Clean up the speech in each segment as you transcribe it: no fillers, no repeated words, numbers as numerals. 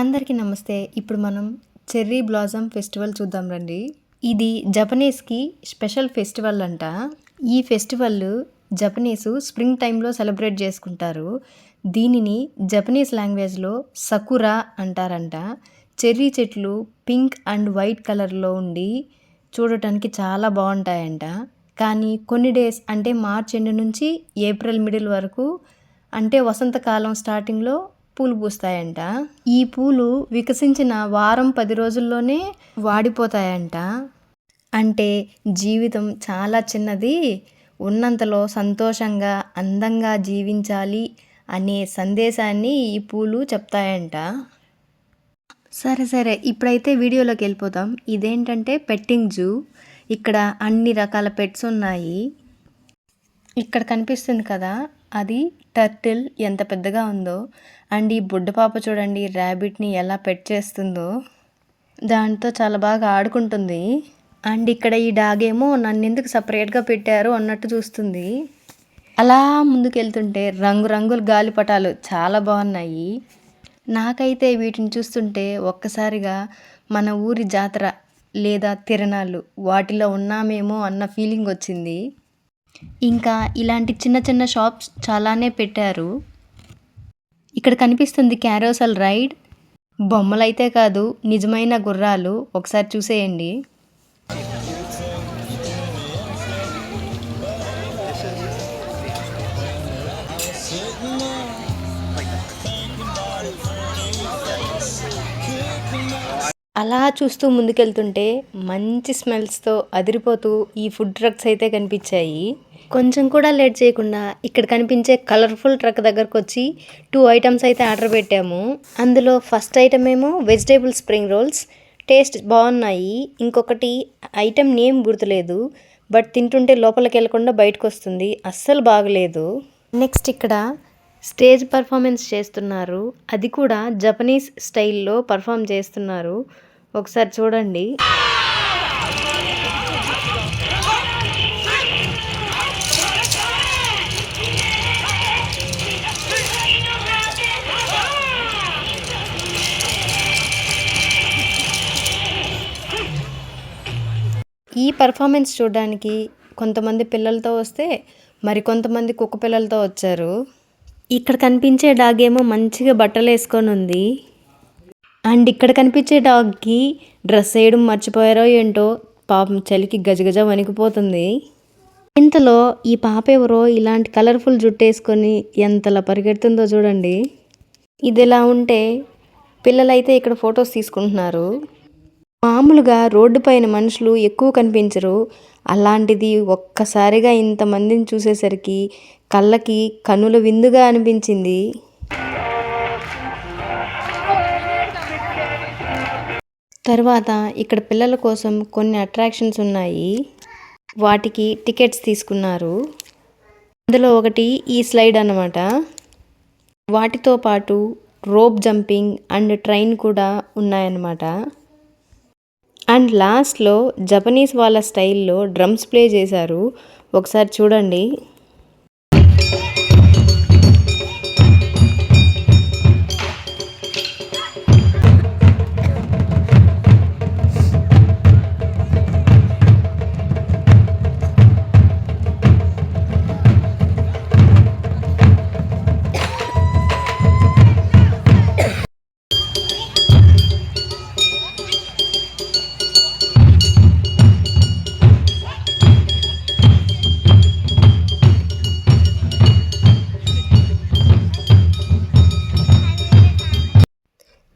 అందరికీ నమస్తే. ఇప్పుడు మనం చెర్రీ బ్లాసమ్ ఫెస్టివల్ చూద్దాం రండి. ఇది జపనీస్‌కి స్పెషల్ ఫెస్టివల్ అంట. ఈ ఫెస్టివల్ జపనీసు స్ప్రింగ్ టైంలో సెలబ్రేట్ చేసుకుంటారు. దీనిని జపనీస్ లాంగ్వేజ్‌లో సకురా అంటారంట. చెర్రీ చెట్లు పింక్ అండ్ వైట్ కలర్‌లో ఉండి చూడటానికి చాలా బాగుంటాయంట. కానీ కొన్ని డేస్ అంటే మార్చ్ ఎండ్ నుంచి ఏప్రిల్ మిడిల్ వరకు అంటే వసంతకాలం స్టార్టింగ్‌లో పూలు పూస్తాయంట. ఈ పూలు వికసించిన వారం 10 రోజుల్లోనే వాడిపోతాయంట. అంటే జీవితం చాలా చిన్నది, ఉన్నంతలో సంతోషంగా అందంగా జీవించాలి అనే సందేశాన్ని ఈ పూలు చెప్తాయంట. సరే ఇప్పుడైతే వీడియోలోకి వెళ్ళిపోతాం. ఇదేంటంటే పెట్టింగ్ జూ. ఇక్కడ అన్ని రకాల పెట్స్ ఉన్నాయి. ఇక్కడ కనిపిస్తుంది కదా, అది టర్టిల్ ఎంత పెద్దగా ఉందో. అండ్ ఈ బుడ్డ పాప చూడండి ర్యాబిట్ని ఎలా పెట్ చేస్తుందో, దాంతో చాలా బాగా ఆడుకుంటుంది. అండ్ ఇక్కడ ఈ డాగ్ ఏమో నన్ను ఎందుకు సపరేట్గా పెట్టారు అన్నట్టు చూస్తుంది. అలా ముందుకు వెళ్తుంటే రంగురంగుల గాలిపటాలు చాలా బాగున్నాయి. నాకైతే వీటిని చూస్తుంటే ఒక్కసారిగా మన ఊరి జాతర లేదా తిరణాలు వాటిలో ఉన్నామేమో అన్న ఫీలింగ్ వచ్చింది. ఇంకా ఇలాంటి చిన్న చిన్న షాప్స్ చాలానే పెట్టారు. ఇక్కడ కనిపిస్తుంది క్యారోసల్ రైడ్. బొమ్మలైతే కాదు, నిజమైన గుర్రాలు. ఒకసారి చూసేయండి. అలా చూస్తూ ముందుకెళ్తుంటే మంచి స్మెల్స్తో అదిరిపోతూ ఈ ఫుడ్ ట్రక్స్ అయితే కనిపించాయి. కొంచెం కూడా లేట్ చేయకుండా ఇక్కడ కనిపించే కలర్ఫుల్ ట్రక్ దగ్గరకు వచ్చి 2 ఐటమ్స్ అయితే ఆర్డర్ పెట్టాము. అందులో ఫస్ట్ ఐటమ్ ఏమో వెజిటేబుల్ స్ప్రింగ్ రోల్స్. టేస్ట్ బాగున్నాయి. ఇంకొకటి ఐటమ్ నేమ్ గుర్తులేదు, బట్ తింటుంటే లోపలికి వెళ్ళకుండా బయటకు వస్తుంది. అస్సలు బాగలేదు. నెక్స్ట్ ఇక్కడ స్టేజ్ పర్ఫార్మెన్స్ చేస్తున్నారు. అది కూడా జపనీస్ స్టైల్లో పర్ఫామ్ చేస్తున్నారు. ఒకసారి చూడండి. ఈ పర్ఫార్మెన్స్ చూడడానికి కొంతమంది పిల్లలతో వస్తే మరికొంతమంది కుక్క పిల్లలతో వచ్చారు. ఇక్కడ కనిపించే డాగ్ ఏమో మంచిగా బట్టలు వేసుకొని ఉంది. అండ్ ఇక్కడ కనిపించే డాగ్కి డ్రెస్ వేయడం మర్చిపోయారో ఏంటో, పాపం చలికి గజగజ వణికిపోతుంది. ఇంతలో ఈ పాప ఎవరో ఇలాంటి కలర్ఫుల్ జుట్టు వేసుకొని ఎంతలా పరిగెడుతుందో చూడండి. ఇది ఎలా ఉంటే పిల్లలైతే ఇక్కడ ఫొటోస్ తీసుకుంటున్నారు. మామూలుగా రోడ్డు పైన మనుషులు ఎక్కువ కనిపించరు. అలాంటిది ఒక్కసారిగా ఇంతమందిని చూసేసరికి కళ్ళకి కన్నుల విందుగా అనిపించింది. తర్వాత ఇక్కడ పిల్లల కోసం కొన్ని అట్రాక్షన్స్ ఉన్నాయి. వాటికి టికెట్స్ తీసుకున్నారు. అందులో ఒకటి ఈ స్లైడ్ అన్నమాట. వాటితో పాటు రోప్ జంపింగ్ అండ్ ట్రైన్ కూడా ఉన్నాయన్నమాట. అండ్ లాస్ట్లో జపనీస్ వాళ్ళ స్టైల్లో డ్రమ్స్ ప్లే చేశారు. ఒకసారి చూడండి.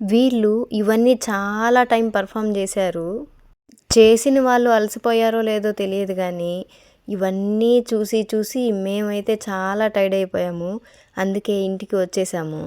వీళ్ళు ఇవన్నీ చాలా టైం పర్ఫామ్ చేశారు. చేసిన వాళ్ళు అలసిపోయారో లేదో తెలియదు కానీ ఇవన్నీ చూసి మేమైతే చాలా టైర్డ్ అయిపోయాము. అందుకే ఇంటికి వచ్చేసాము.